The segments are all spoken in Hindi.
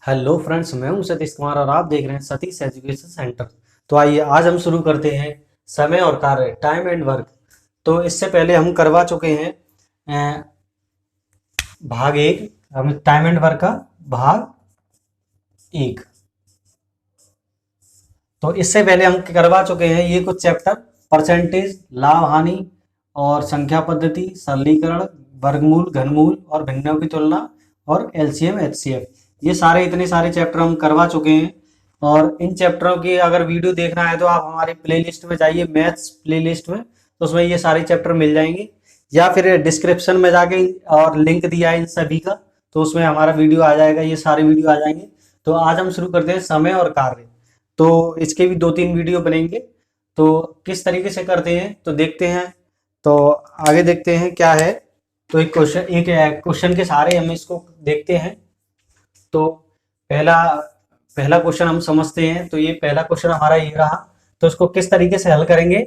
हेलो फ्रेंड्स, मैं हूं सतीश कुमार और आप देख रहे हैं सतीश एजुकेशन सेंटर। तो आइए आज हम शुरू करते हैं समय और कार्य, टाइम एंड वर्क। तो इससे पहले हम करवा चुके हैं अ, भाग एक, हम टाइम एंड वर्क का भाग एक। तो इससे पहले हम करवा चुके हैं ये कुछ चैप्टर: परसेंटेज, लाभ हानि और संख्या पद्धति, सरलीकरण, वर्गमूल, घनमूल और भिन्नों की तुलना और एलसीएम एचसीएफ। ये सारे इतने सारे चैप्टर हम करवा चुके हैं। और इन चैप्टरों की अगर वीडियो देखना है तो आप हमारी प्लेलिस्ट में जाइए, मैथ्स प्लेलिस्ट में, तो उसमें ये सारे चैप्टर मिल जाएंगे। या फिर डिस्क्रिप्शन में जाके और लिंक दिया है इन सभी का, तो उसमें हमारा वीडियो आ जाएगा, ये सारे वीडियो आ जाएंगे। तो आज हम शुरू करते हैं समय और कार्य। तो इसके भी 2-3 वीडियो बनेंगे। तो किस तरीके से करते हैं तो देखते हैं। तो आगे देखते हैं क्या है। तो एक क्वेश्चन के सहारे हम इसको देखते हैं। तो पहला पहला क्वेश्चन हम समझते हैं। तो ये पहला क्वेश्चन हमारा ये रहा। तो इसको किस तरीके से हल करेंगे।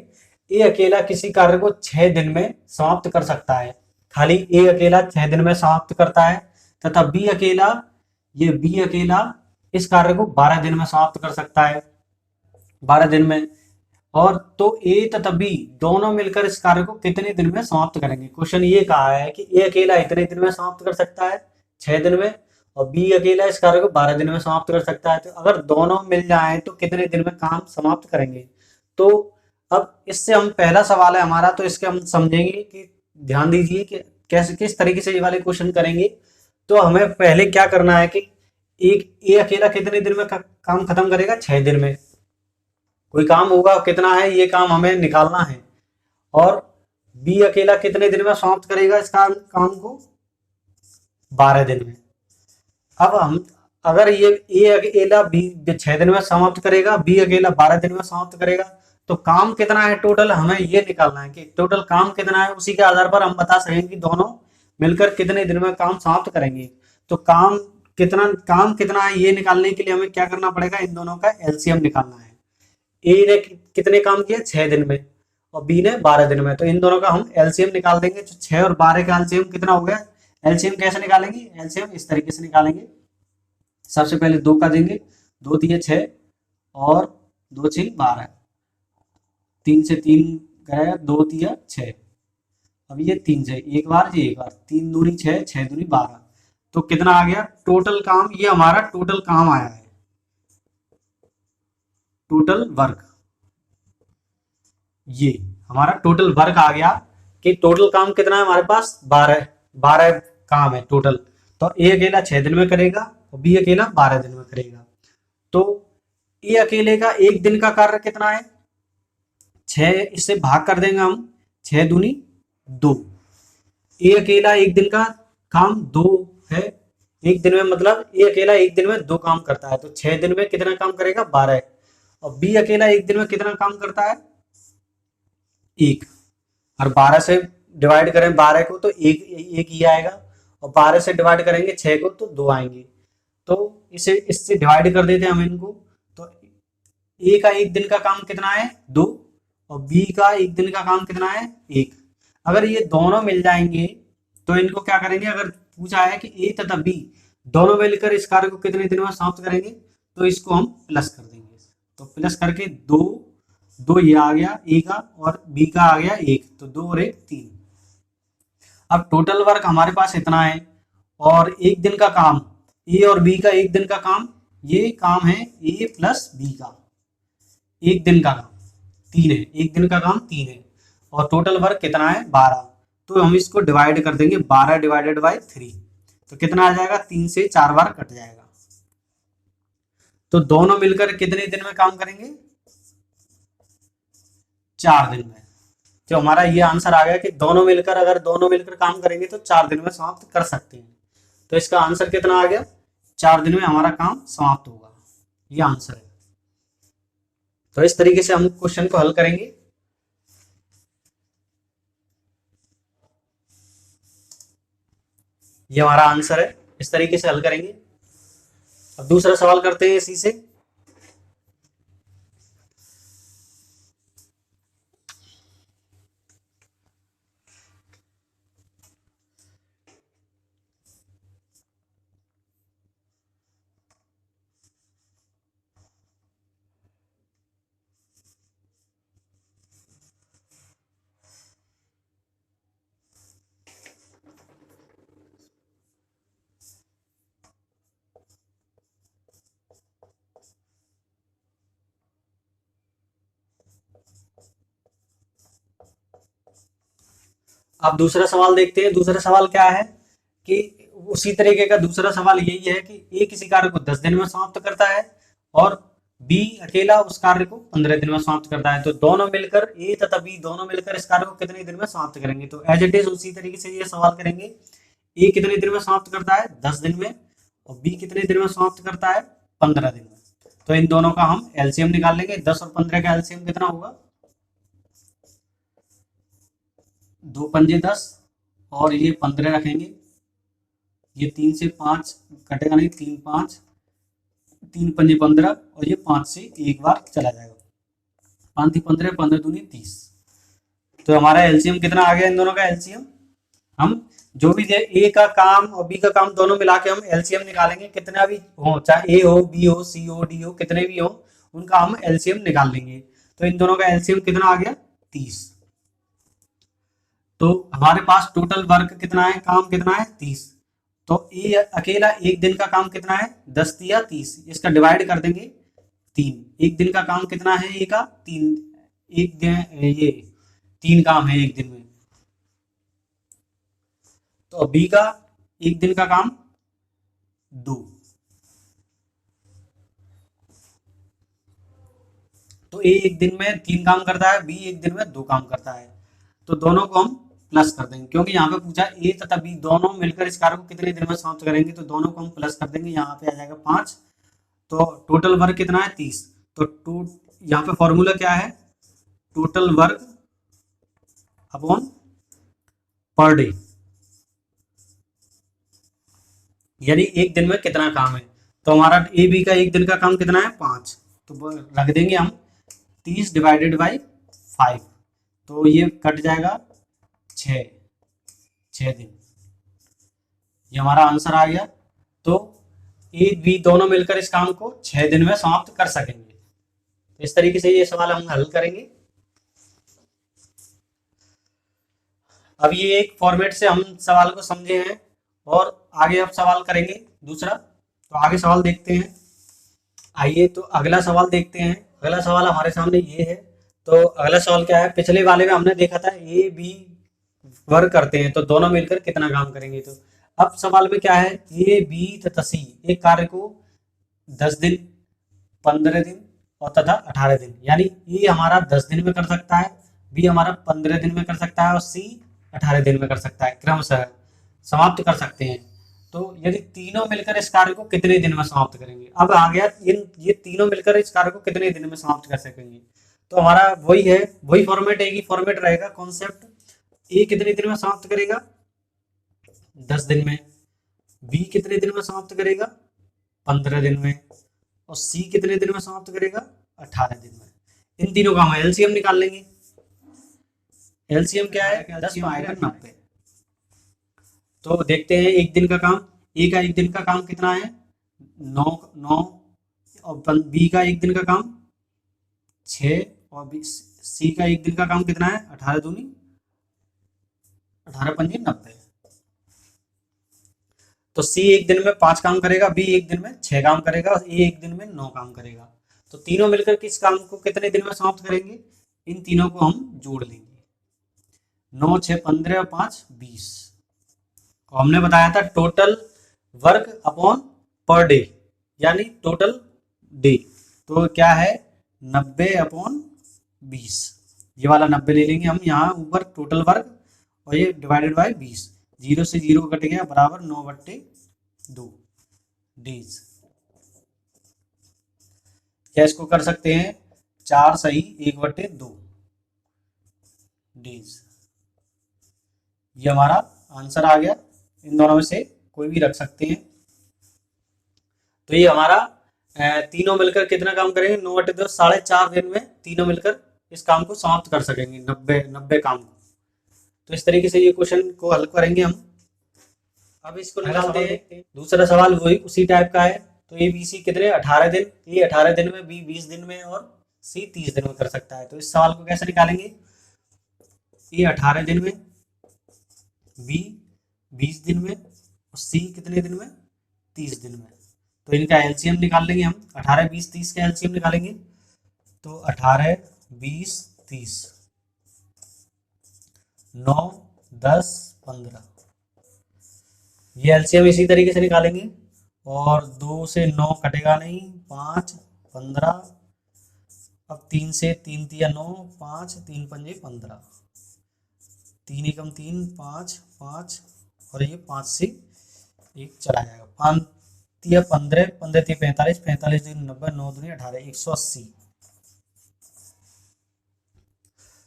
ए अकेला किसी कार्य को 6 दिन में समाप्त कर सकता है। खाली ए अकेला 6 दिन में समाप्त करता है, तथा बी अकेला इस कार्य को 12 दिन में समाप्त कर सकता है, 12 दिन में। और तो ए तथा बी दोनों मिलकर इस कार्य को कितने दिन में समाप्त करेंगे। क्वेश्चन ये कहा है कि ए अकेला इतने दिन में समाप्त कर सकता है, 6 दिन में, और बी अकेला इस कार्य को 12 दिन में समाप्त कर सकता है। तो अगर दोनों मिल जाएं तो कितने दिन में काम समाप्त करेंगे। तो अब इससे हम, पहला सवाल है हमारा, तो इसके हम समझेंगे कि ध्यान दीजिए कि कैसे किस तरीके से ये वाले क्वेश्चन करेंगे। तो हमें पहले क्या करना है कि एक ए अकेला कितने दिन में काम खत्म करेगा, 6 दिन में। कोई काम होगा, कितना है ये काम हमें निकालना है। और बी अकेला कितने दिन में समाप्त करेगा इस काम को, 12 दिन में। अब हम, अगर ये ए अकेला बी 6 दिन में समाप्त करेगा, बी अकेला 12 दिन में समाप्त करेगा, तो काम कितना है टोटल, हमें ये निकालना है कि टोटल काम कितना है। उसी के आधार पर हम बता सकेंगे कि दोनों मिलकर कितने दिन में काम समाप्त करेंगे। तो काम कितना है ये निकालने के लिए हमें क्या करना पड़ेगा, इन दोनों का एलसीएम निकालना है। ए ने कितने काम किए, 6 दिन में, और बी ने 12 दिन में। तो इन दोनों का हम एलसीएम निकाल देंगे। तो 6 और 12 का एलसीएम कितना हो गया। एलसीएम कैसे निकालेंगे, एलसीएम इस तरीके से निकालेंगे। सबसे पहले 2 का देंगे, 2 तिये 6 और 2 6 12, 3 से 3 गया, 2 तिया 6। अब ये 3 से एक बार, ये एक बार, 3 दूनी 6, 6 दूनी 12। तो कितना आ गया टोटल काम, ये हमारा टोटल काम आया है, टोटल वर्क। ये हमारा टोटल वर्क आ गया कि टोटल काम कितना है हमारे पास, 12 12 काम है टोटल। तो ए अकेला 6 दिन में करेगा और बी अकेला 12 दिन में करेगा। तो ए अकेले का एक दिन का कार्य कितना है, 6, इससे भाग कर देंगे हम, 6 दूनी 2। ए अकेला एक दिन का काम 2 है, एक दिन में, मतलब ए अकेला एक दिन में 2 काम करता है। तो 6 दिन में कितना काम करेगा, 12। और बी अकेला एक दिन में कितना काम करता है, 1। और 12 से डिवाइड करें 12 को तो एक एक ही आएगा, और 12 से डिवाइड करेंगे 6 को तो 2 आएंगे। तो इसे इससे डिवाइड कर देते हैं हम इनको। तो ए का एक दिन का काम कितना है, 2, और बी का एक दिन का काम कितना है, 1। अगर ये दोनों मिल जाएंगे तो इनको क्या करेंगे, अगर पूछा है कि ए तथा बी दोनों मिलकर इस कार्य को कितने दिन में समाप्त करेंगे, तो इसको हम प्लस कर देंगे। तो प्लस करके 2, 2 ये आ गया ए का, और बी का आ गया 1, तो 2 और 1 3। अब टोटल वर्क हमारे पास इतना है। और एक दिन का काम, ए और बी का एक दिन का काम, ये काम है ए प्लस बी का, एक दिन का काम 3 है, एक दिन का काम 3 है। और टोटल वर्क कितना है, 12। तो हम इसको डिवाइड कर देंगे, 12 डिवाइडेड बाई 3। तो कितना आ जाएगा, 3 से 4 बार कट जाएगा। तो दोनों मिलकर कितने दिन में काम करेंगे, 4 दिन में। तो हमारा ये आंसर आ गया कि दोनों मिलकर काम करेंगे तो 4 दिन में समाप्त कर सकते हैं। तो इसका आंसर कितना आ गया, 4 दिन में हमारा काम समाप्त होगा। ये आंसर है। तो इस तरीके से हम क्वेश्चन को हल करेंगे। ये हमारा आंसर है, इस तरीके से हल करेंगे। अब दूसरा सवाल करते हैं इसी से। अब दूसरा सवाल देखते हैं। दूसरा सवाल क्या है कि उसी तरीके का दूसरा सवाल यही है कि ए किसी कार्य को 10 दिन में समाप्त करता है और बी अकेला उस कार्य को 15 दिन में समाप्त करता है। तो दोनों मिलकर, ए तथा बी दोनों मिलकर इस कार्य को कितने दिन में समाप्त करेंगे? तो एज इट इज उसी तरीके से ये सवाल करेंगे। ए कितने दिन में समाप्त करता है? 10 दिन में। और बी कितने दिन में समाप्त करता है? 15 दिन में। तो इन दोनों का हम एलसीएम निकाल लेंगे। 10 और 15 का एलसीएम कितना होगा? 2 पंजे 10 और ये 15 रखेंगे। ये 3 से 5 कटेगा नहीं, 3 5, 3 पंजे 15 और ये 5 से एक बार चला जाएगा। 5 15, 15 दूनी 30। तो हमारा एलसीएम कितना आ गया? इन दोनों का एलसीएम हम जो भी ए का काम और बी का काम दोनों मिला के हम एलसीएम निकालेंगे। कितना भी हो, चाहे ए हो, बी हो, सी हो, डी हो, कितने भी हो, उनका हम एलसीएम निकाल लेंगे। तो इन दोनों का एलसीएम कितना आ गया? 30। तो हमारे पास टोटल वर्क कितना है, काम कितना है? 30। तो ए अकेला एक दिन का काम कितना है? 10 या 30। इसका डिवाइड कर देंगे 3। एक दिन का काम कितना है ए का? 3। एक दिन ये 3 काम है एक दिन में। तो बी का एक दिन का काम 2। तो ए एक दिन में 3 काम करता है, बी एक दिन में 2 काम करता है। तो दोनों को हम प्लस कर देंगे क्योंकि यहाँ पे पूछा ए तथा बी दोनों मिलकर इस कार्य को कितने दिन में समाप्त करेंगे। तो दोनों को हम प्लस कर देंगे, यहाँ पे आ जाएगा 5। तो टोटल वर्क कितना है? 30। तो यहाँ पे फॉर्मूला क्या है? Total work upon per day, यानी एक दिन में कितना काम है। तो हमारा ए बी का एक दिन का काम कितना है? 5। तो रख देंगे हम 30 डिवाइडेड बाई 5। तो ये कट जाएगा 6 दिन। ये हमारा आंसर आ गया। तो ए बी दोनों मिलकर इस काम को 6 दिन में समाप्त कर सकेंगे। तो इस तरीके से ये सवाल हम हल करेंगे। अब ये एक फॉर्मेट से हम सवाल को समझे हैं और आगे अब सवाल करेंगे दूसरा। तो आगे सवाल देखते हैं। आइए तो अगला सवाल देखते हैं। अगला सवाल हमारे सामने ये है। तो अगला सवाल क्या है? पिछले वाले में हमने देखा था ए बी वर्क करते हैं तो दोनों मिलकर कितना काम करेंगे। तो अब सवाल में क्या है? ए बी तथा सी एक कार्य को 10 दिन, 15 दिन और तथा 18 दिन, यानी ए हमारा 10 दिन में कर सकता है, बी हमारा 15 दिन में कर सकता है और सी 18 दिन में कर सकता है, क्रमशः समाप्त कर सकते हैं। तो यदि तीनों मिलकर इस कार्य को कितने दिन में समाप्त करेंगे? अब आ गया ये तीनों मिलकर इस कार्य को कितने दिन में समाप्त कर सकेंगे। तो हमारा वही है, वही फॉर्मेट है कि फॉर्मेट रहेगा कॉन्सेप्ट। ए कितने दिन में समाप्त करेगा? 10 दिन में। बी कितने दिन में समाप्त करेगा? 15 दिन में। और सी कितने दिन में समाप्त करेगा? 18 दिन में। इन तीनों का हम एलसीएम निकाल लेंगे। एलसीएम क्या है? 10 में आएगा 90। तो देखते हैं एक दिन का काम। ए का एक दिन का काम कितना है? 9 और बी का एक दिन का काम 6 और सी का एक दिन का काम कितना है? 18 दूनी 18 पंजे 90। तो सी एक दिन में 5 काम करेगा, बी एक दिन में 6 काम करेगा और ए एक दिन में 9 काम करेगा। तो तीनों मिलकर किस काम को कितने दिन में समाप्त करेंगे? इन तीनों को हम जोड़ लेंगे। 9 6 15 और 5 20। और हमने बताया था total work upon per day, यानी टोटल डे। तो क्या है? 90 अपॉन 20। ये वाला 90 ले लेंगे हम यहाँ ऊपर, टोटल वर्क, और ये डिवाइडेड बाय 20। 0 से 0 कट गया, बराबर 9/2 डेज। क्या इसको कर सकते हैं? 4 सही 1/2 डेज। ये हमारा आंसर आ गया। इन दोनों में से कोई भी रख सकते हैं। तो ये हमारा तीनों मिलकर कितना काम करेंगे? 9/2 4.5 दिन में तीनों मिलकर इस काम को समाप्त कर सकेंगे, 90 काम को। तो इस तरीके से ये क्वेश्चन को हल करेंगे हम। अब इसको निकालते हैं। दूसरा सवाल वही उसी टाइप का है। तो ए बी सी कितने? 18 दिन। ए 18 दिन में, बी 20 दिन में और सी 30 दिन में कर सकता है। तो इस सवाल को कैसे निकालेंगे? ए 18 दिन में, बी 20 दिन में और सी कितने दिन में? 30 दिन में। तो इनका एलसीएम निकाल लेंगे हम। 18 20 30 का एलसीएम निकालेंगे। तो 18 20 30 9 10 15, ये एलसीएम इसी तरीके से निकालेंगे। और 2 से 9 कटेगा नहीं, 5 15, अब 3 से 3 तिया 9, 5 3 पंजे 15, 3 एकम 3 5 5, और ये 5 से 1 चला जाएगा, 5 तिया 15, 15 तिया 45, 45 दूनी 90, 9 दूनी 18, 180।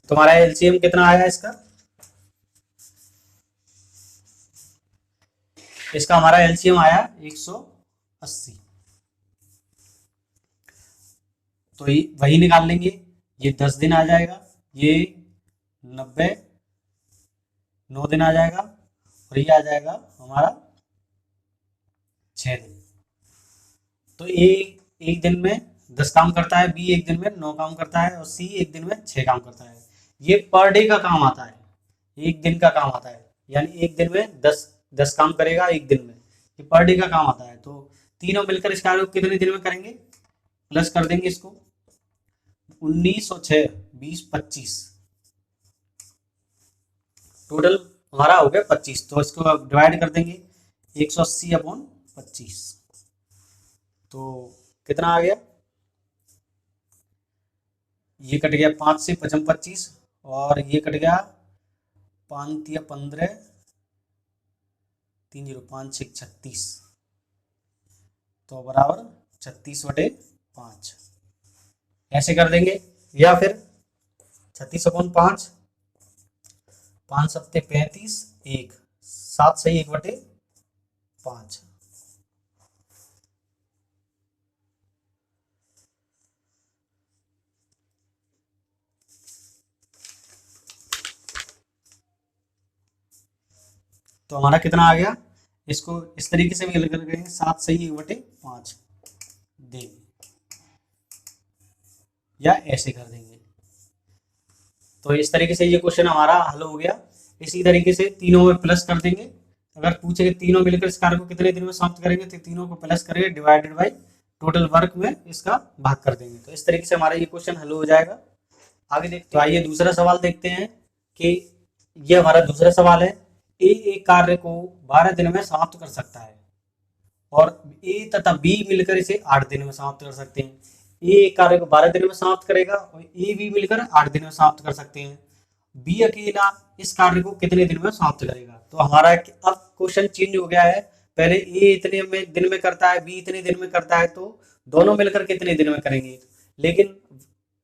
तुम्हारा एलसीएम कितना आया इसका? इसका हमारा एलसीएम आया 180। तो ये वही निकाल लेंगे, ये 10 दिन आ जाएगा, ये 90 9 दिन आ जाएगा, और ये आ जाएगा हमारा 6 दिन। तो ए एक दिन में 10 काम करता है, बी एक दिन में 9 काम करता है, और सी एक दिन में 6 काम करता है। ये पर डे का काम आता है, एक दिन का काम आता है, यानी एक दिन में 10 काम करेगा एक दिन में, ये पर डे का काम आता है। तो तीनों मिलकर इस कार्य को कितने दिन में करेंगे? प्लस कर देंगे इसको, 19 और 6 20 25, टोटल हमारा हो गया 25। तो इसको डिवाइड कर देंगे 180 अपॉन 25, तो कितना आ गया? ये कट गया 5 से 55 25, और ये कट गया 5 तिया 15, 3 0 5 6 36, तो बराबर 36/5 ऐसे कर देंगे। या फिर 36/5, 5 सत्ते 35, 1 7 सही 1/5। तो हमारा कितना आ गया? इसको इस तरीके से भी कर करेंगे, 7 सही 1/5 देंगे, या ऐसे कर देंगे। तो इस तरीके से ये क्वेश्चन हमारा हल हो गया। इसी तरीके से तीनों में प्लस कर देंगे। अगर पूछे कि तीनों मिलकर इस कार्य को कितने दिन में समाप्त करेंगे, तो तीनों को प्लस करेंगे, डिवाइडेड बाई टोटल वर्क में इसका भाग कर देंगे। तो इस तरीके से हमारा ये क्वेश्चन हल हो जाएगा। आगे देखते हैं। तो आइए दूसरा सवाल देखते हैं कि ये हमारा दूसरा सवाल है। ए एक कार्य को 12 दिन में समाप्त कर सकता है, और ए तथा बी मिलकर इसे 8 दिन में समाप्त कर सकते हैं। ए एक कार्य को 12 दिन में समाप्त करेगा, और ए बी मिलकर 8 दिन में समाप्त कर सकते हैं। बी अकेला इस कार्य को कितने दिन में समाप्त करेगा? तो हमारा अब क्वेश्चन चेंज हो गया है। पहले ए इतने में दिन में करता है, बी इतने दिन में करता है, तो दोनों मिलकर कितने दिन में करेंगे। लेकिन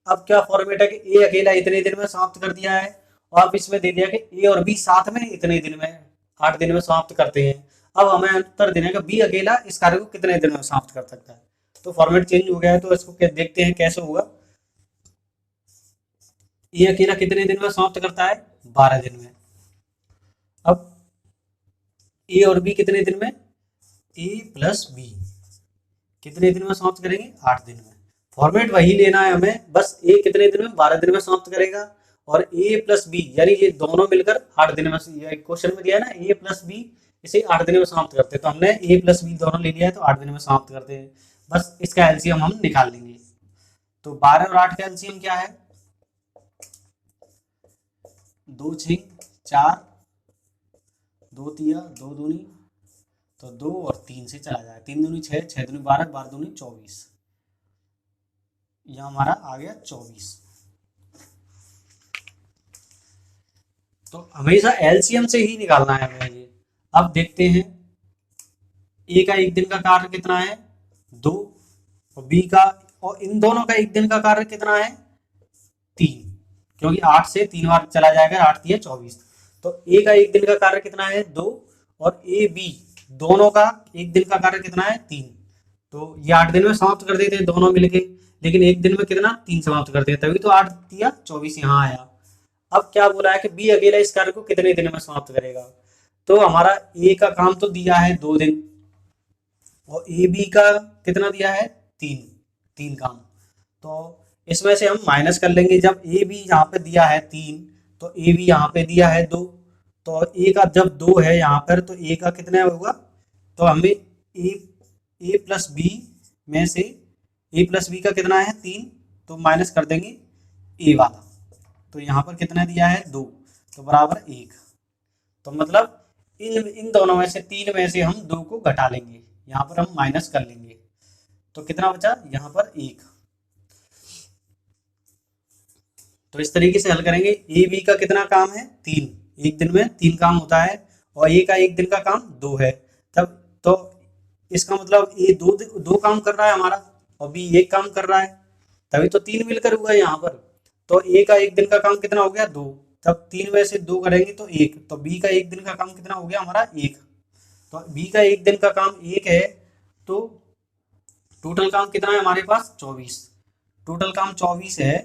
अब क्या फॉर्मेट है कि ए अकेला इतने दिन में समाप्त कर दिया है, और अब इसमें दे दिया कि ए और बी साथ में इतने दिन में 8 दिन में समाप्त करते हैं। अब हमें उत्तर देना है कि बी अकेला इस कार्य को कितने दिन में समाप्त कर सकता है। तो फॉर्मेट चेंज हो गया है, तो इसको देखते हैं कैसे होगा। ए अकेला कितने दिन में समाप्त करता है? 12 दिन में। अब ए और बी कितने दिन में? ए प्लस बी कितने दिन में समाप्त करेंगे? 8 दिन में। फॉर्मेट वही लेना है हमें, बस ए कितने दिन में? 12 दिन में समाप्त करेगा, और ए प्लस बी यानी ये दोनों मिलकर 8 दिन में, क्वेश्चन में दिया है ना ए प्लस बी, इसे 8 दिन में समाप्त करते हैं। तो हमने ए प्लस बी दोनों ले लिया है, तो 8 दिन में समाप्त करते हैं। बस इसका एलसीएम हम निकाल लेंगे। तो 12 और 8 का एलसीएम क्या है? 2 6 4, 2 तिया 2 दूनी, तो 2 और 3 से चला जाएगा, 3 दूनी 6, 6 दूनी 12, 12 दूनी 24, यह हमारा आ गया 24। तो हमेशा एलसीएम से ही निकालना है हमें ये। अब देखते हैं ए का एक दिन का कार्य कितना है? 2, और बी का, और इन दोनों का एक दिन का कार्य कितना है? 3, क्योंकि 8 से 3 बार चला जाएगा, 8 3 24। तो ए का एक दिन का कार्य कितना है? 2, और ए बी दोनों का एक दिन का कार्य कितना है? 3। तो ये 8 दिन में समाप्त कर देते हैं दोनों मिलके, लेकिन एक दिन में कितना? 3 समाप्त करते हैं, तभी तो 8 3 24 यहाँ आया। अब क्या बोला है कि बी अकेला इस कार्य को कितने दिन में समाप्त करेगा? तो हमारा ए का काम तो दिया है 2 दिन, और ए बी का कितना दिया है? 3 काम। तो इसमें से हम माइनस कर लेंगे। जब ए बी यहाँ पे दिया है 3, तो ए बी यहाँ पे दिया है 2, तो ए का जब 2 है यहाँ पर, तो ए का कितना होगा? तो हमें ए प्लस बी में से ए प्लस बी का कितना है? 3, तो माइनस कर देंगे ए वाला। तो यहाँ पर कितना दिया है? 2, तो बराबर 1। तो मतलब इन इन दोनों में से, तीन में से हम दो को घटा लेंगे, यहाँ पर हम माइनस कर लेंगे, तो कितना बचा यहाँ पर एक। तो इस तरीके से हल करेंगे। ए बी का कितना काम है, तीन, एक दिन में तीन काम होता है, और ए का एक दिन का काम दो है। तब तो इसका मतलब ए दो दो काम कर रहा है हमारा, और बी एक काम कर रहा है, तभी तो तीन मिलकर हुआ है यहाँ पर। तो ए का एक दिन का काम कितना हो गया, दो, तब तीन में से दो करेंगे तो एक, तो बी का एक दिन का काम कितना हो गया हमारा, एक। तो बी का एक दिन का काम एक है, तो टोटल काम कितना है हमारे पास, 24। टोटल काम 24 है,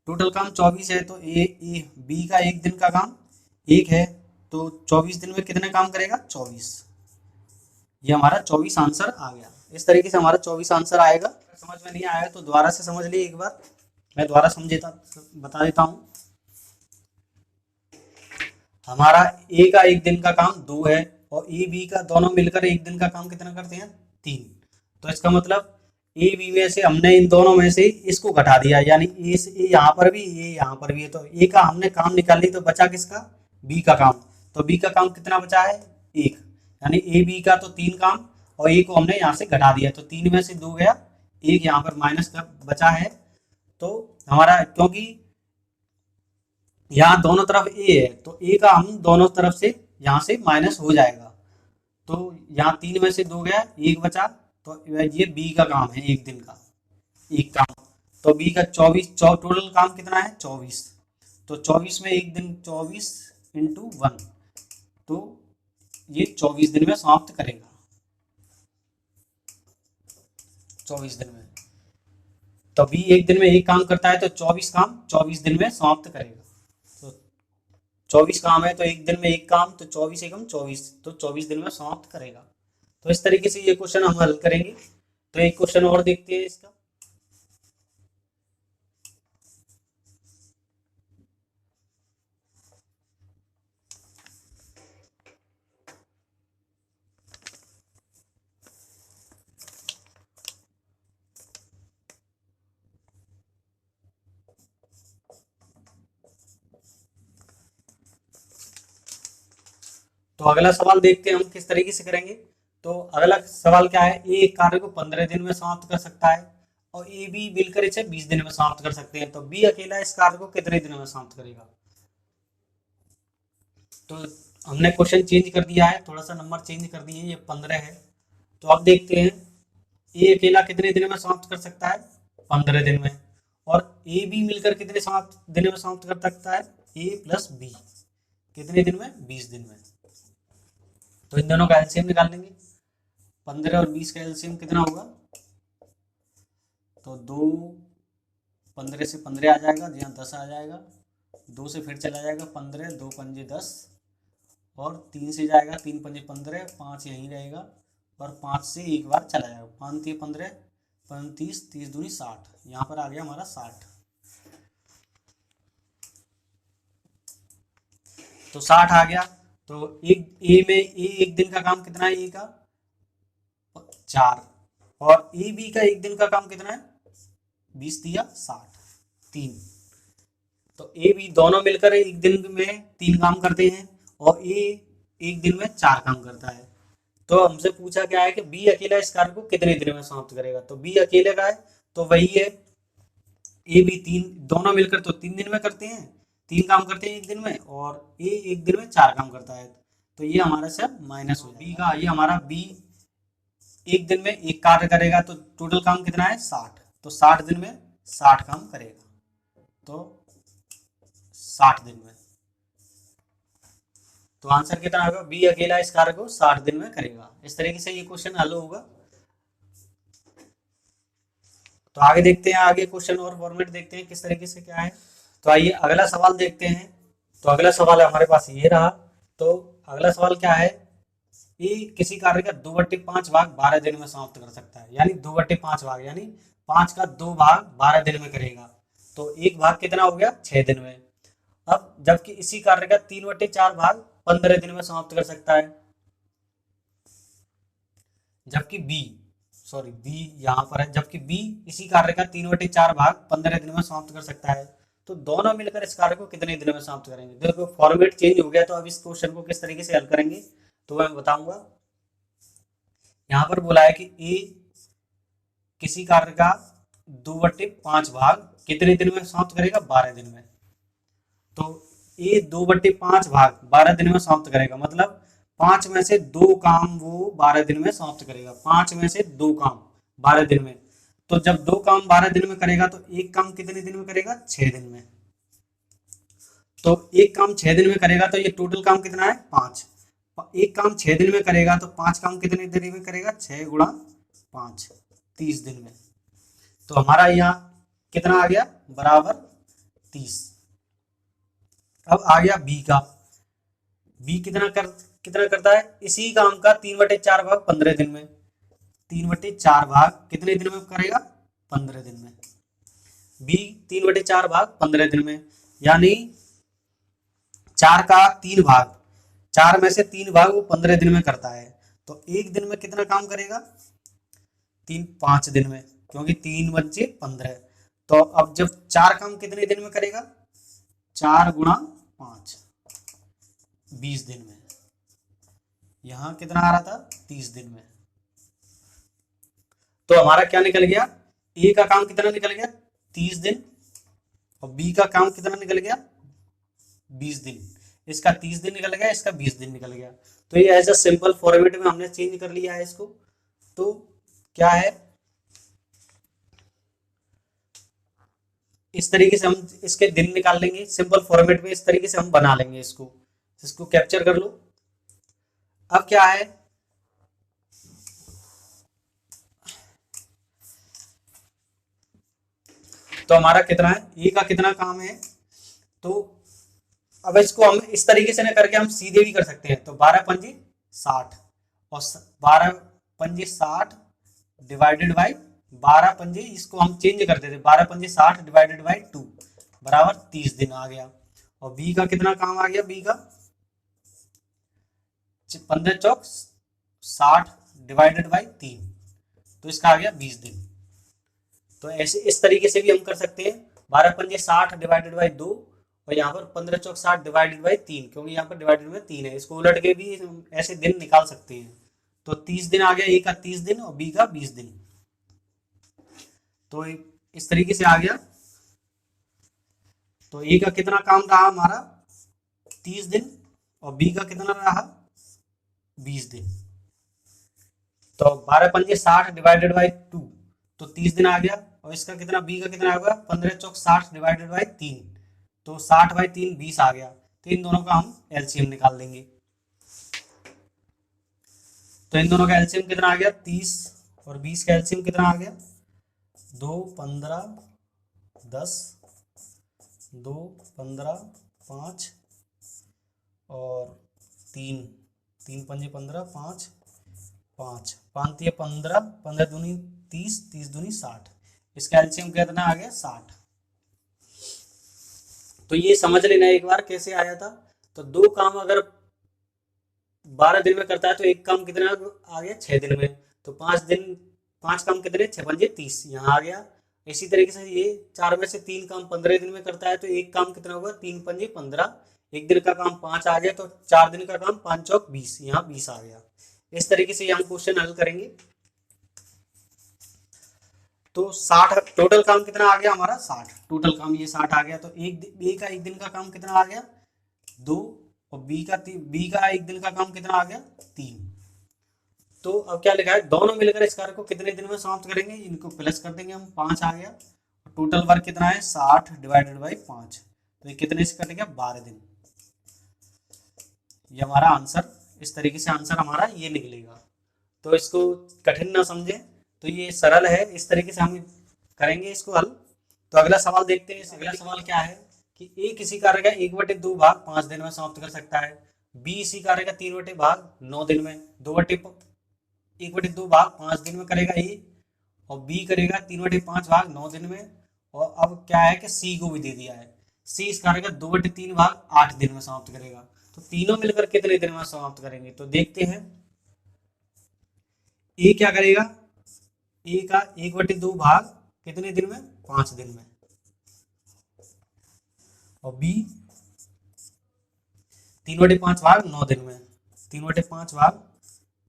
टोटल काम 24 है, तो ए बी का एक दिन का काम एक है, तो 24 दिन में कितने काम करेगा, 24। ये हमारा 24 आंसर आ गया। इस तरीके से हमारा 24 आंसर आएगा। समझ में नहीं आया तो दोबारा से समझ लीजिए एक बार, मैं दोबारा समझेता बता देता हूँ। हमारा ए का एक दिन का काम दो है, और ए बी का दोनों मिलकर एक दिन का काम कितना करते हैं, तीन। तो इसका मतलब ए बी में से हमने इन दोनों में से इसको घटा दिया, यानी ए से ए यहाँ पर भी, ए यहाँ पर भी है, तो ए का हमने काम निकाल ली, तो बचा किसका, बी का काम। तो बी का काम कितना बचा है, एक, यानी ए बी का तो तीन काम, और ए को हमने यहाँ से घटा दिया, तो तीन में से दो गया, एक यहाँ पर माइनस का बचा है। तो हमारा, क्योंकि यहाँ दोनों तरफ ए है, तो ए का हम दोनों तरफ से यहाँ से माइनस हो जाएगा, तो यहाँ तीन में से दो गया, एक बचा, तो ये बी का काम है एक दिन का, एक काम। तो बी का 24, टोटल काम कितना है, 24। तो 24 में एक दिन, 24 इंटू 1, तो ये 24 दिन में समाप्त करेगा, 24 दिन में। तो बी एक दिन में एक काम करता है, तो 24 काम 24 दिन में समाप्त करेगा। तो 24 काम है, तो एक दिन में एक काम, तो 24 एकम 24, तो 24 दिन में समाप्त करेगा। तो इस तरीके से ये क्वेश्चन हम हल करेंगे। तो एक क्वेश्चन और देखते हैं इसका। तो अगला सवाल देखते हैं हम किस तरीके से करेंगे। तो अगला सवाल क्या है, ए एक कार्य को 15 दिन में समाप्त कर सकता है, और ए बी मिलकर इसे 20 दिन में समाप्त कर सकते हैं, तो बी अकेला इस कार्य को कितने दिन में समाप्त करेगा। तो हमने क्वेश्चन चेंज कर दिया है, थोड़ा सा नंबर चेंज कर दिए, ये 15 है। तो अब देखते हैं ए अकेला कितने दिन में समाप्त कर सकता है, 15 दिन में, और ए बी मिलकर कितने दिन में समाप्त कर सकता है, ए प्लस बी कितने दिन में, 20 दिन में। तो इन दोनों का एलसीएम निकाल लेंगे। 15 और 20 का एलसीएम कितना होगा, तो 2, 15 से 15 आ जाएगा, यहाँ 10 आ जाएगा, 2 से फिर चला जाएगा 15, 2 पंजे 10, और 3 से जाएगा, 3 पंजे 15, 5 यहीं रहेगा, और 5 से एक बार चला जाएगा, 5 3 15, 35, 30 दूनी 60, यहाँ पर आ गया हमारा 60। तो 60 आ गया। तो एक ए में एक दिन का काम कितना है, ए का 4, और ए बी का एक दिन का काम कितना है, 20 दिया 60, 3। तो ए बी दोनों मिलकर एक दिन में 3 काम करते हैं, और ए एक दिन में 4 काम करता है। तो हमसे पूछा क्या है कि बी अकेला इस कार्य को कितने दिन में समाप्त करेगा। तो बी अकेले का है, तो वही है, ए बी तीन, दोनों मिलकर तो 3 दिन में करते हैं, 3 काम करते हैं एक दिन में, और ए एक दिन में 4 काम करता है, तो ये हमारा सब माइनस हो बी का। ये हमारा बी एक दिन में एक कार्य करेगा, तो टोटल काम कितना है, 60, तो 60 दिन में 60 काम करेगा, तो 60 दिन में। तो आंसर कितना होगा, बी अकेला इस कार्य को 60 दिन में करेगा। इस तरीके से ये क्वेश्चन हल होगा। तो आगे देखते हैं, आगे क्वेश्चन और फॉर्मेट देखते हैं किस तरीके से क्या है। तो आइए अगला सवाल देखते हैं। तो अगला सवाल हमारे पास ये रहा। तो अगला सवाल क्या है, ये किसी कार्य का 2/5 भाग 12 दिन में समाप्त कर सकता है, यानी 2/5 भाग, यानी 5 का 2 भाग 12 दिन में करेगा, तो एक भाग कितना हो गया, 6 दिन में। अब जबकि इसी कार्य का 3/4 भाग 15 दिन में समाप्त कर सकता है, जबकि बी, सॉरी बी यहाँ पर है, जबकि बी इसी कार्य का 3/4 भाग 15 दिन में समाप्त कर सकता है। तो दोनों मिलकर इस कार्य को कितने दिन में समाप्त करेंगे। देखो फॉर्मेट चेंज हो गया, तो अब इस क्वेश्चन को किस तरीके से हल करेंगे तो मैं बताऊंगा। यहाँ पर बोला है कि ए किसी कार्य का 2/5 भाग कितने दिन में समाप्त करेगा, 12 दिन में। तो ए 2/5 भाग 12 दिन में समाप्त करेगा, मतलब 5 में से 2 काम वो 12 दिन में समाप्त करेगा। 5 में से 2 काम 12 दिन में। तो जब 2 काम 12 दिन में करेगा तो एक काम कितने दिन में करेगा, 6 दिन में। तो एक काम 6 दिन में करेगा तो ये टोटल काम कितना है, 5। एक काम 6 दिन में करेगा तो 5 काम कितने दिन में करेगा, 6 गुणा 5, 30 दिन में। तो हमारा यहाँ कितना आ गया, बराबर 30। अब आ गया बी का। बी कितना करता है, इसी काम का 3/4 भाग 15 दिन में। 3/4 भाग कितने दिन में करेगा, 15 दिन में। बी 3/4 भाग 15 दिन में, यानी 4 का 3 भाग, 4 में से 3 भाग वो 15 दिन में करता है। तो एक दिन में कितना काम करेगा, 5 दिन में, क्योंकि 3 बच्चे 15। तो अब जब 4 काम कितने दिन में करेगा, 4 गुणा 5, 20 दिन में। यहां कितना आ रहा था, 30 दिन में। तो हमारा क्या निकल गया, ए का काम कितना निकल गया, 30 दिन, और बी का काम कितना निकल गया, 20 दिन। इसका 30 दिन निकल गया, इसका 20 दिन निकल गया। तो ये एज अ सिंपल फॉर्मेट में हमने चेंज कर लिया है इसको। तो क्या है, इस तरीके से हम इसके दिन निकाल लेंगे सिंपल फॉर्मेट में। इस तरीके से हम बना लेंगे इसको कैप्चर कर लो। अब क्या है, तो हमारा कितना है, ए का कितना काम है। तो अब इसको हम इस तरीके से ना करके हम सीधे भी कर सकते हैं। तो 12 पंजे 60 और 12 पंजे 60 डिवाइडेड बाई 12 पंजे, इसको हम चेंज कर देते, 12 पंजे 60 डिवाइडेड बाई 2 बराबर 30 दिन आ गया। और बी का कितना काम आ गया, बी का 15 चौक 60 डिवाइडेड बाई 3, तो इसका आ गया 20 दिन। तो ऐसे इस तरीके से भी हम कर सकते हैं, 12 पंजे 60 डिवाइडेड बाई 2, और यहाँ पर 15 चौक 60 डिवाइडेड बाई 3, क्योंकि यहाँ पर डिवाइडेड में 3 है। इसको उलट के भी ऐसे दिन निकाल सकते हैं। तो 30 दिन आ गया, ए का 30 दिन और बी का 20 दिन। तो इस तरीके से आ गया। तो ए का कितना काम रहा हमारा, 30 दिन, और बी का कितना रहा, 20 दिन। तो 12 पंजे 60 डिवाइडेड बाई 2, तो 30 दिन आ गया। और इसका कितना, बी का कितना होगा, 15 चौक 60 डिवाइडेड बाई 3, तो 60 बाई 3 20 आ गया। तो इन दोनों का हम एलसीएम निकाल देंगे। तो इन दोनों का एलसीएम कितना आ गया, 30, और 20 का एलसीएम कितना आ गया, 2 15 10, 2 15 5, और 3 3 पंजे 15, 5 5 5 3 15, 15 दूनी 30, 30 दूनी 60। इसका एलसीएम कितना आ गया, 60। तो ये समझ लेना एक बार कैसे आया था। तो 2 काम अगर 12 दिन में करता है तो एक काम कितना आ गया, 6 दिन में। तो 5 काम कितने, 6 पंजे 30, यहाँ आ गया। इसी तरीके से ये 4 में से 3 काम 15 दिन में करता है तो एक काम कितना होगा, 3 पंजे 15, एक दिन का काम 5 आ गया, तो 4 दिन का काम 5 चौक 20, यहाँ 20 आ गया। इस तरीके से हम क्वेश्चन हल करेंगे। तो 60 टोटल काम कितना आ गया हमारा, 60 टोटल काम, ये 60 आ गया। तो एक दिन का काम कितना आ गया, 2, और बी का एक दिन का काम कितना आ गया, 3। तो अब क्या लिखा है, दोनों मिलकर इस कार्य को कितने दिन में समाप्त करेंगे, इनको प्लस कर देंगे हम, 5 आ गया। टोटल वर्क कितना है, 60 डिवाइडेड बाई 5, तो ये कितने से कटेगा, 12 दिन। ये हमारा आंसर, इस तरीके से आंसर हमारा ये निकलेगा। तो इसको कठिन ना समझें, तो ये सरल है, इस तरीके से हम करेंगे इसको हल। तो अगला सवाल देखते हैं। अगला सवाल क्या है कि ए किसी कार्य का 1/2 भाग 5 दिन में समाप्त कर सकता है। बी इसी कार्य का 3/2 भाग 9 दिन में, 1/2 भाग 5 दिन में करेगा ए, और बी करेगा 3/5 भाग 9 दिन में। और अब क्या है कि सी को भी दे दिया है, सी इस कार्य का 2/3 भाग 8 दिन में समाप्त करेगा। तो तीनों मिलकर कितने दिन में समाप्त करेंगे, तो देखते हैं। ए क्या करेगा, ए का 1/2 भाग कितने दिन में, 5 दिन में। और बी 3/5 भाग 9 दिन में, 3/5 भाग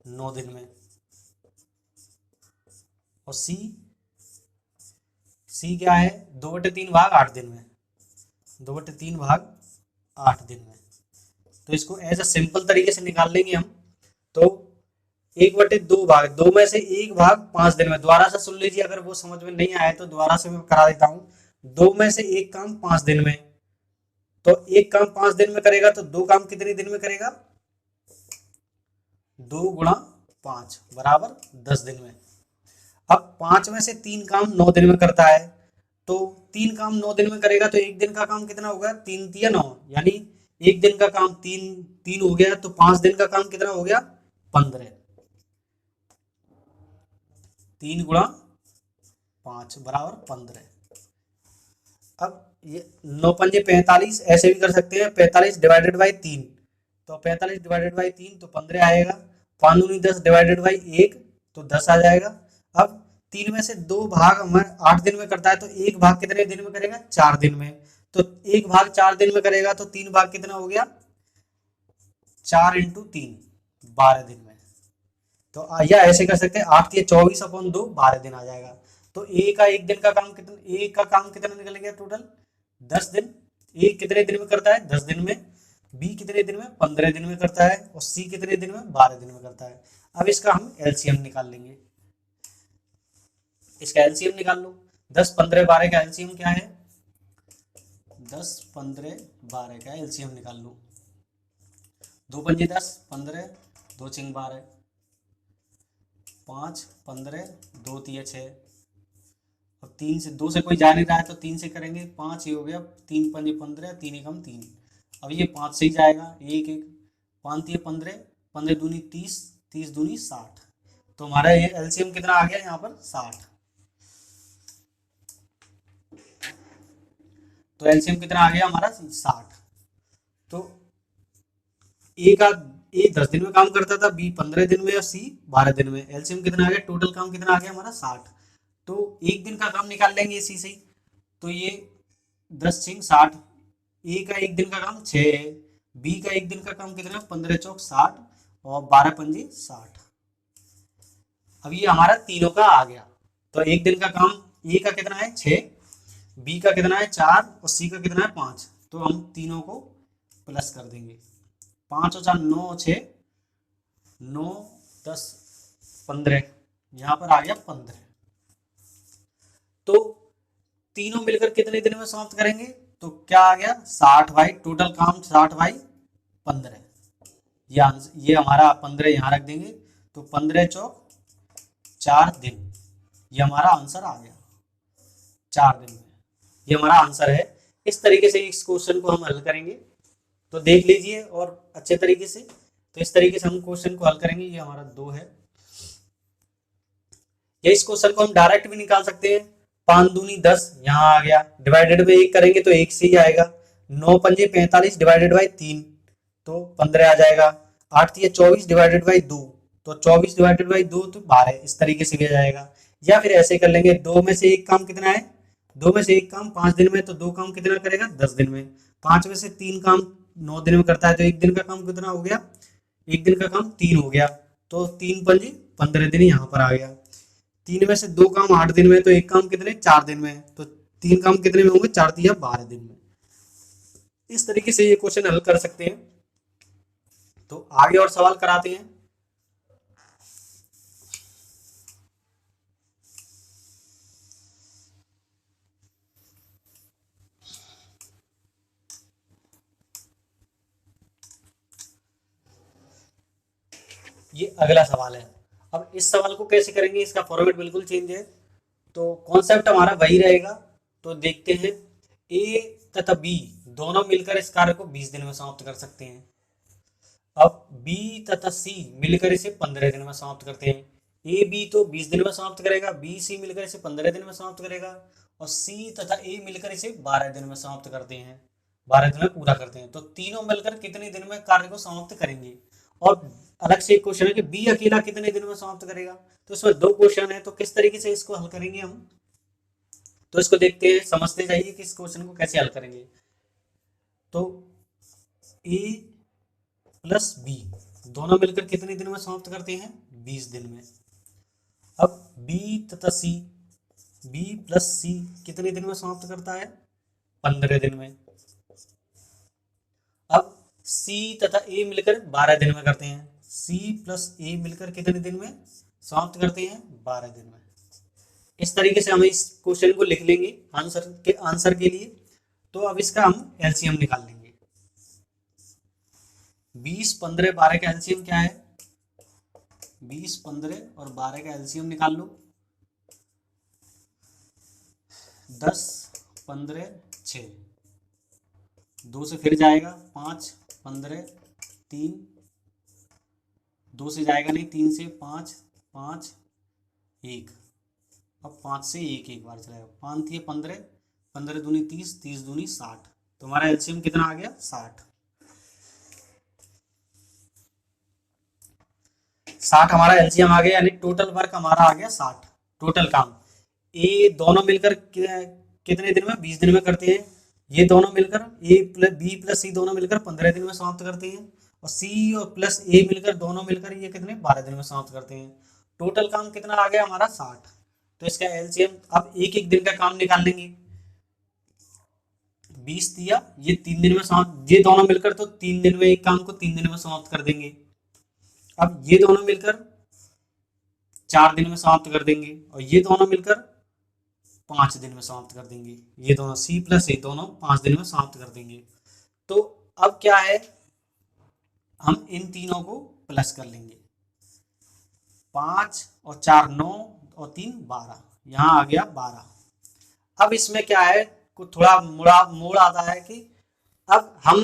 9 दिन में। और सी क्या है, 2/3 भाग 8 दिन में, 2/3 भाग 8 दिन में। तो इसको एज अ सिंपल तरीके से निकाल लेंगे हम। तो 1/2 भाग, 2 में से 1 भाग 5 दिन में। दोबारा से सुन लीजिए, अगर वो समझ में नहीं आए तो दोबारा से मैं करा देता हूँ। 2 में से 1 काम 5 दिन में, तो 1 काम 5 दिन में करेगा तो 2 काम कितने दिन में करेगा, 2 गुणा 5 बराबर 10 दिन में। अब 5 में से 3 काम 9 दिन में करता है, तो 3 काम 9 दिन में करेगा तो 1 दिन का काम कितना होगा, 3 तिया 9, यानी 1 दिन का काम 3 हो गया, तो 5 दिन का काम कितना हो गया, 15। 3 गुणा 5 बराबर 15। अब ये 9 पंजे 45, ऐसे भी कर सकते हैं, 45 डिवाइडेड बाई 3, तो 45 डिवाइडेड बाई 3 तो 15 आएगा। 5 दूनी 10 डिवाइडेड बाई 1 तो 10 आ जाएगा। अब 3 में से 2 भाग हमारे 8 दिन में करता है, तो 1 भाग कितने दिन में करेगा, 4 दिन में। तो 1 भाग 4 दिन में करेगा तो 3 भाग कितना हो गया, 4 इंटू 3 12 दिन में। तो या ऐसे कर सकते हैं, 8 या 24/2 12 दिन आ जाएगा। तो ए का 1 दिन का काम कितना, ए का काम कितना निकल गया टोटल 10 दिन। ए कितने दिन में करता है, 10 दिन में। बी कितने दिन में, 15 दिन में करता है। और सी कितने दिन में, 12 दिन में करता है। अब इसका हम एलसीएम निकाल लेंगे। इसका एलसीएम निकाल लो। 10 15 12 का एलसीएम क्या है, 10 15 12 का एलसीएम निकाल लो। 2 पंजे 10 15, 2 चिंग 12, 5 15, 2 तिया 6, और 3 से 2 से कोई जा नहीं रहा है तो 3 से करेंगे, 5 ही हो गया। 3 पंजे 15, 3 एकम 3। अब ये 5 से ही जाएगा, 1 1 5 तिया 15, 15 दूनी 30, 30 दूनी 60। तो हमारा ये एलसीएम कितना आ गया यहाँ पर 60। तो एलसीएम कितना आ गया हमारा 60। तो ए 10 दिन में काम करता था, बी 15 दिन में और सी 12 दिन में। एलसीएम कितना आ गया, टोटल काम कितना आ गया हमारा 60। तो 1 दिन का काम निकाल लेंगे इसी से ही। तो ये 10 छिंग 60, ए का 1 दिन का काम 6 है, बी का 1 दिन का काम कितना, 15 चौक 60 और 12 पंजे 60। अब ये हमारा तीनों का आ गया। तो 1 दिन का काम ए का कितना है 6, बी का कितना है 4 और सी का कितना है 5। तो हम तीनों को प्लस कर देंगे। 5 और 4 9 और 6 9 10 15, यहाँ पर आ गया 15। तो तीनों मिलकर कितने दिन में समाप्त करेंगे, तो क्या आ गया 60 भाई, टोटल काम 60 भाई 15। ये हमारा 15 यहाँ रख देंगे, तो 15 चौक 4 दिन, ये हमारा आंसर आ गया 4 दिन में। ये हमारा आंसर है। इस तरीके से इस क्वेश्चन को हम हल करेंगे, तो देख लीजिए और अच्छे तरीके से। तो इस तरीके से हम क्वेश्चन को हल करेंगे। ये हमारा 2 है। या इस क्वेश्चन को हम डायरेक्ट भी निकाल सकते हैं। 5 दूनी 10 यहाँ आ गया, डिवाइडेड में 1 करेंगे तो 1 से ही आएगा। 9 पंजे 45 डिवाइडेड बाई 3 तो 15 आ जाएगा। 8 तिया 24 डिवाइडेड बाई 2 तो 24 डिवाइडेड बाई 2 तो 12। इस तरीके से भी आ जाएगा। या फिर ऐसे कर लेंगे, 2 में से 1 काम कितना है, 2 में से 1 काम 5 दिन में, तो 2 काम कितना करेगा 10 दिन में। 5 में से 3 काम 9 दिन में करता है, तो 1 दिन का काम कितना हो गया, 1 दिन का काम 3 हो गया। तो 3 पंजे 15 दिन यहाँ पर आ गया। 3 में से 2 काम 8 दिन में, तो 1 काम कितने 4 दिन में, तो 3 काम कितने में होंगे 4 तिया 12 दिन में। इस तरीके से ये क्वेश्चन हल कर सकते हैं। तो आगे और सवाल कराते हैं। ये अगला सवाल है। अब इस सवाल को कैसे करेंगे, इसका फॉर्मेट बिल्कुल चेंज है। तो कॉन्सेप्ट हमारा वही रहेगा। तो देखते हैं, ए तथा बी दोनों मिलकर इस कार्य को 20 दिन में समाप्त कर सकते हैं। अब बी तथा सी मिलकर इसे 15 दिन में समाप्त करते हैं। ए बी तो 20 दिन में समाप्त करेगा, बी सी मिलकर इसे 15 दिन में समाप्त करेगा, और सी तथा ए मिलकर इसे 12 दिन में समाप्त करते हैं, 12 दिन में पूरा करते हैं। तो तीनों मिलकर कितने दिन में कार्य को समाप्त करेंगे। और अलग से एक क्वेश्चन है कि बी अकेला कितने दिन में समाप्त करेगा। तो इसमें 2 क्वेश्चन है, तो किस तरीके से इसको हल करेंगे हम, तो इसको देखते हैं, समझते जाइए कि इस क्वेश्चन को कैसे हल करेंगे। तो ए प्लस बी दोनों मिलकर कितने दिन में समाप्त करते हैं? 20 दिन में। अब बी तथा सी, बी प्लस सी कितने दिन में समाप्त करता है? 15 दिन में। अब सी तथा ए मिलकर 12 दिन में करते हैं। सी प्लस ए मिलकर कितने दिन में समाप्त करते हैं? 12 दिन में। इस तरीके से हम इस क्वेश्चन को लिख लेंगे आंसर के लिए। तो अब इसका हम एलसीएम निकाल लेंगे। 20, 15, 12 का एलसीएम क्या है? 20, 15 और 12 का एलसीएम निकाल लो। 10, 15, 6, 2 से फिर जाएगा 5, 15, 3, 2 से जाएगा नहीं, 3 से 5, 5, 1। अब 5 से 1 एक बार चलेगा। 5 थी 15, 15 दूनी 30, 30 दूनी 60। तुम्हारा एलसीएम कितना आ गया? 60। 60 हमारा एलसीएम आ गया, यानी टोटल वर्क हमारा आ गया 60। टोटल काम ए दोनों मिलकर कितने दिन में? 20 दिन में करते हैं। ये दोनों मिलकर ए प्लस बी प्लस सी दोनों मिलकर 15 दिन में समाप्त करते हैं। और सी और प्लस ए मिलकर दोनों मिलकर ये कितने? 12 दिन में समाप्त करते हैं। टोटल काम कितना आ गया हमारा? 60। तो इसका एलसीएम अब एक एक दिन का काम निकाल लेंगे। 20 दिया, ये 3 दिन में समाप्त, ये दोनों मिलकर तो 3 दिन में एक काम को 3 दिन में समाप्त कर देंगे। अब ये दोनों मिलकर 4 दिन में समाप्त कर देंगे और ये दोनों मिलकर 5 दिन में समाप्त कर देंगे। ये दोनों सी प्लस ए दोनों 5 दिन में समाप्त कर देंगे। तो अब क्या है, हम इन तीनों को प्लस कर लेंगे। 5 और 4 9 और 3 12, यहाँ आ गया 12। अब इसमें क्या है, कुछ थोड़ा मोड़ आता है कि अब हम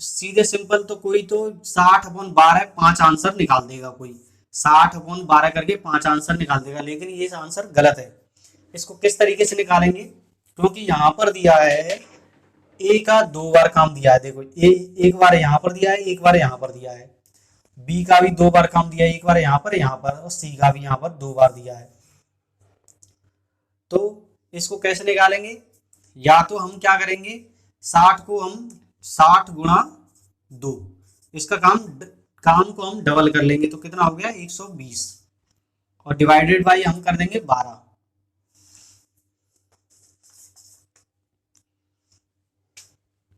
सीधे सिंपल तो कोई तो 60/12 5 आंसर निकाल देगा, कोई 60/12 करके 5 आंसर निकाल देगा, लेकिन ये आंसर गलत है। इसको किस तरीके से निकालेंगे? क्योंकि यहाँ पर दिया है ए का 2 बार काम दिया है। देखो ए एक बार यहाँ पर दिया है, एक बार यहाँ पर दिया है। बी का भी 2 बार काम दिया है, एक बार यहाँ पर, और सी का भी यहाँ पर 2 बार दिया है। तो इसको कैसे निकालेंगे? या तो हम क्या करेंगे, 60 को हम 60 गुणा 2, इसका काम को हम डबल कर लेंगे। तो कितना हो गया? 120, और डिवाइडेड बाई हम कर देंगे 12।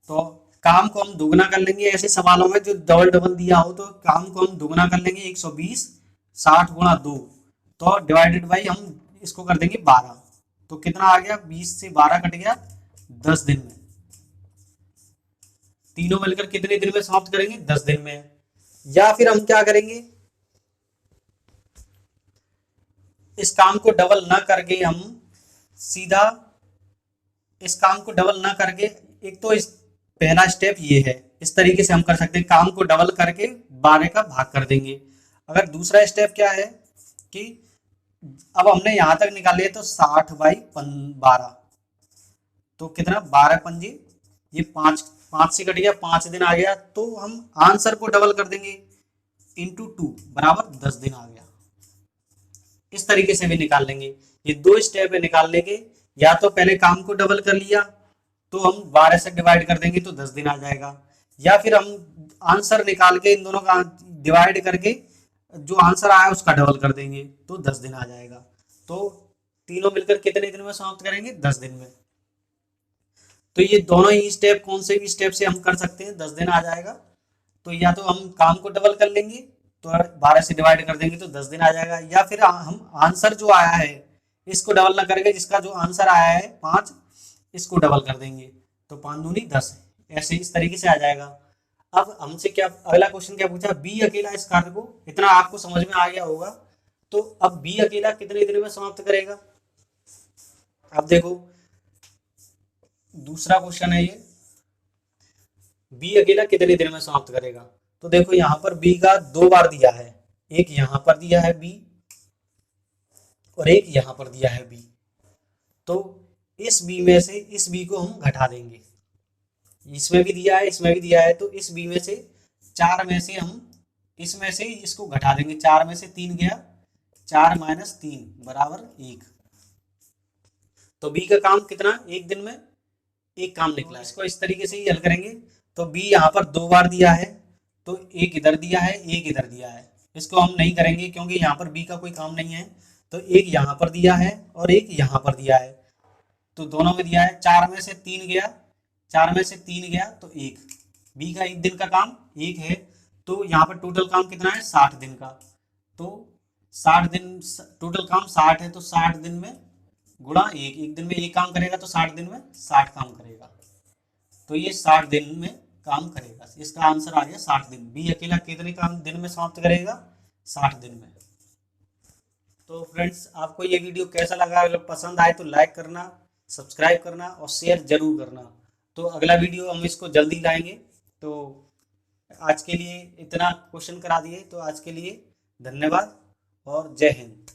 तो काम को हम दुगना कर लेंगे। ऐसे सवालों में जो डबल डबल दिया हो तो काम को हम दुगना कर लेंगे। 120 60 गुणा 2, तो डिवाइडेड बाई हम इसको कर देंगे 12। तो कितना आ गया? 20 से 12 कट गया, 10 दिन में। तीनों मिलकर कितने दिन में समाप्त करेंगे? 10 दिन में। या फिर हम क्या करेंगे, इस काम को डबल ना करके हम सीधा इस काम को डबल ना करके, एक तो इस पहला स्टेप ये है, इस तरीके से हम कर सकते हैं, काम को डबल करके 12 का भाग कर देंगे। अगर दूसरा स्टेप क्या है कि अब हमने यहां तक निकाले तो 60/12, तो कितना? 12 पंजे, ये 5 से कट गया, 5 दिन आ गया, तो हम आंसर को डबल कर देंगे, इंटू 2 बराबर 10 दिन आ गया। इस तरीके से भी निकाल लेंगे। ये 2 स्टेप है निकालने के। या तो पहले काम को डबल कर लिया तो हम 12 से डिवाइड कर देंगे तो 10 दिन आ जाएगा, या फिर हम आंसर निकाल के इन दोनों का डिवाइड करके जो आंसर आया उसका डबल कर देंगे तो 10 दिन आ जाएगा। तो तीनों मिलकर कितने दिन में समाप्त करेंगे? 10 दिन में। तो ये दोनों ही स्टेप कौन से भी स्टेप से हम कर सकते हैं, 10 दिन आ जाएगा। तो या तो हम काम को डबल कर लेंगे तो 12 से डिवाइड कर देंगे तो 10 दिन आ जाएगा, या फिर हम आंसर जो आया है इसको डबल ना करके, जिसका जो आंसर आया है 5, इसको डबल कर देंगे तो 5 दूनी 10, ऐसे इस तरीके से आ जाएगा। अब हमसे क्या अगला क्वेश्चन क्या पूछा? बी अकेला इस कार्य को, इतना आपको समझ में आ गया होगा। तो अब बी अकेला कितने दिन में समाप्त करेगा? अब देखो दूसरा क्वेश्चन है ये, बी अकेला कितने दिन में समाप्त करेगा? तो देखो यहां पर बी का 2 बार दिया है, एक यहां पर दिया है बी और एक यहां पर दिया है बी। तो इस बी में से इस बी को हम घटा देंगे, इसमें भी दिया है इसमें भी दिया है, तो इस बी में से 4 में से हम इसमें से इसको घटा देंगे। 4 में से 3 गया, 4 माइनस 3 बराबर 1। तो बी का काम कितना? एक दिन में एक काम निकला है। इसको इस तरीके से ही हल करेंगे। तो बी यहाँ पर 2 बार दिया है, तो एक इधर दिया है, एक इधर दिया है। इसको हम नहीं करेंगे क्योंकि यहाँ पर बी का कोई काम नहीं है। तो एक यहाँ पर दिया है और एक यहाँ पर दिया है, तो दोनों में दिया है। 4 में से 3 गया, 4 में से 3 गया तो 1। बी का एक दिन का काम 1 है, तो यहाँ पर टोटल काम कितना है 60 दिन का। तो 60 दिन, टोटल काम 60 है, तो 60 दिन में गुणा 1, एक दिन में एक काम करेगा तो 60 दिन में 60 काम करेगा। तो ये 60 दिन में काम करेगा। इसका आंसर आ गया 60 दिन। बी अकेला कितने काम दिन में समाप्त करेगा? 60 दिन में। तो फ्रेंड्स, आपको ये वीडियो कैसा लगा? अगर पसंद आए तो लाइक करना, सब्सक्राइब करना और शेयर जरूर करना। तो अगला वीडियो हम इसको जल्दी लाएंगे। तो आज के लिए इतना क्वेश्चन करा दिए, तो आज के लिए धन्यवाद और जय हिंद।